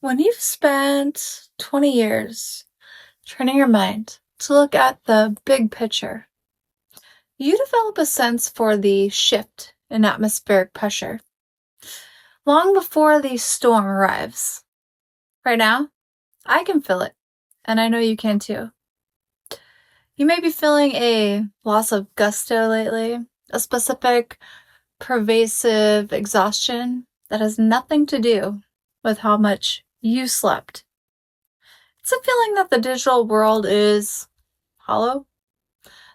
When you've spent 20 years training your mind to look at the big picture, you develop a sense for the shift in atmospheric pressure long before the storm arrives. Right now, I can feel it, and I know you can too. You may be feeling a loss of gusto lately, a specific pervasive exhaustion that has nothing to do with how much you slept. It's a feeling that the digital world is hollow,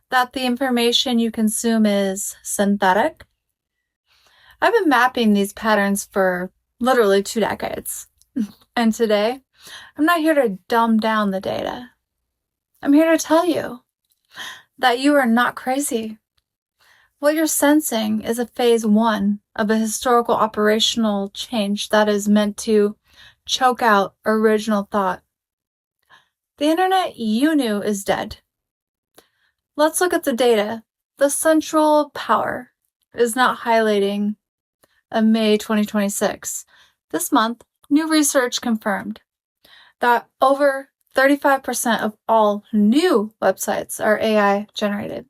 that the information you consume is synthetic. I've been mapping these patterns for literally 2 decades. And today, I'm not here to dumb down the data. I'm here to tell you that you are not crazy. What you're sensing is a phase 1 of a historical operational change that is meant to choke out original thought. The internet you knew is dead. Let's look at the data. The central power is not highlighting a May 2026. This month, new research confirmed that over 35% of all new websites are AI generated.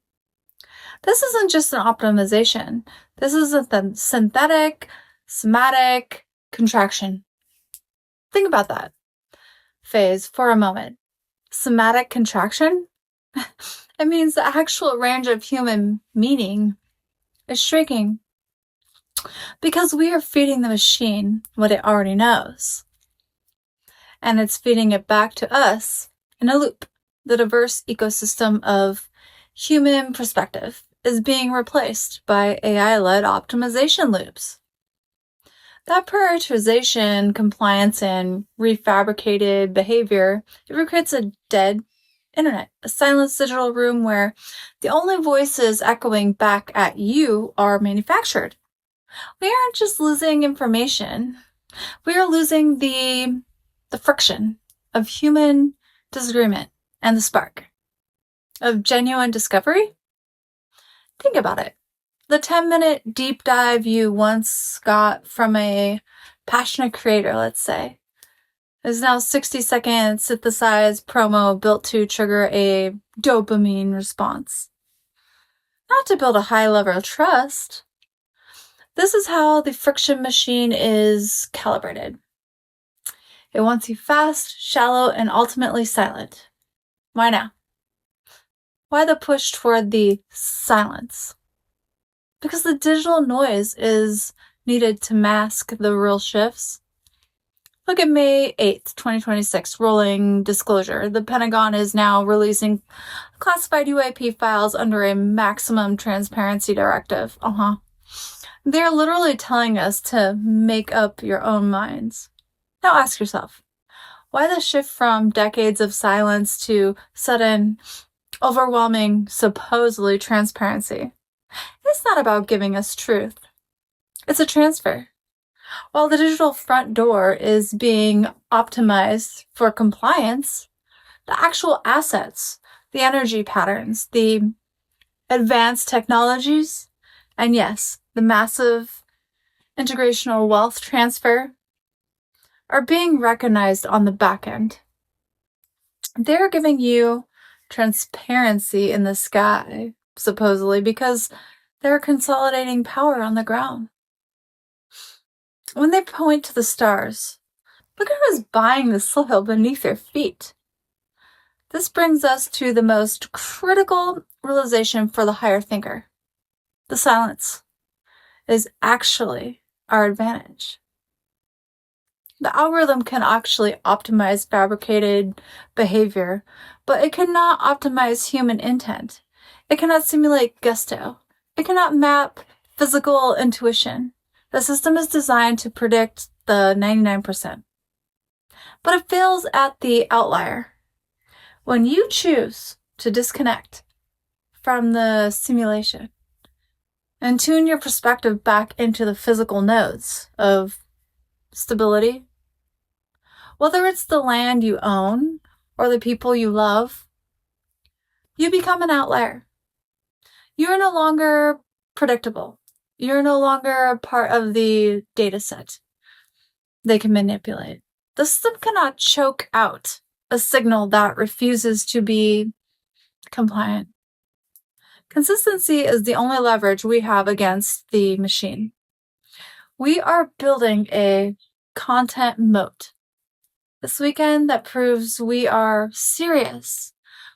This isn't just an optimization. This is a synthetic, semantic contraction. Think about that phase for a moment. Semantic contraction? It means the actual range of human meaning is shrinking because we are feeding the machine what it already knows. And it's feeding it back to us in a loop. The diverse ecosystem of human perspective is being replaced by AI-led optimization loops. That prioritization, compliance, and refabricated behavior, it creates a dead internet, a silenced digital room where the only voices echoing back at you are manufactured. We aren't just losing information. We are losing the friction of human disagreement and the spark of genuine discovery. Think about it. The 10-minute deep dive you once got from a passionate creator, let's say, is now 60-second synthesized promo built to trigger a dopamine response. Not to build a high level of trust. This is how the friction machine is calibrated. It wants you fast, shallow, and ultimately silent. Why now? Why the push toward the silence? Because the digital noise is needed to mask the real shifts. Look at May 8th, 2026, rolling disclosure. The Pentagon is now releasing classified UAP files under a maximum transparency directive. They're literally telling us to make up your own minds. Now ask yourself, why the shift from decades of silence to sudden, overwhelming, supposedly transparency? It's not about giving us truth. It's a transfer. While the digital front door is being optimized for compliance, the actual assets, the energy patterns, the advanced technologies, and yes, the massive integrational wealth transfer are being recognized on the back end. They're giving you transparency in the sky, supposedly, because they're consolidating power on the ground. When they point to the stars, look at who's buying the soil beneath their feet. This brings us to the most critical realization for the higher thinker. The silence is actually our advantage. The algorithm can actually optimize fabricated behavior, but it cannot optimize human intent. It cannot simulate gusto. It cannot map physical intuition. The system is designed to predict the 99%. But it fails at the outlier. When you choose to disconnect from the simulation and tune your perspective back into the physical nodes of stability, whether it's the land you own or the people you love, you become an outlier. You're no longer predictable. You're no longer a part of the data set they can manipulate. The system cannot choke out a signal that refuses to be compliant. Consistency is the only leverage we have against the machine. We are building a content moat this weekend that proves we are serious.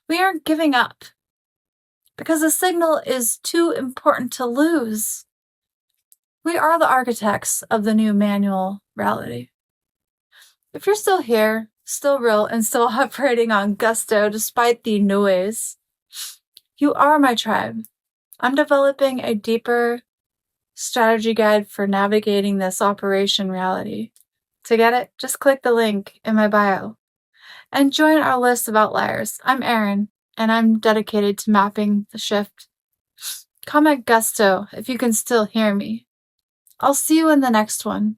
We aren't giving up because the signal is too important to lose. We are the architects of the new manual reality. If you're still here, still real, and still operating on gusto despite the noise, you are my tribe. I'm developing a deeper strategy guide for navigating this operation reality. To get it, just click the link in my bio and join our list of outliers. I'm Erin, and I'm dedicated to mapping the shift. Comment gusto if you can still hear me. I'll see you in the next one.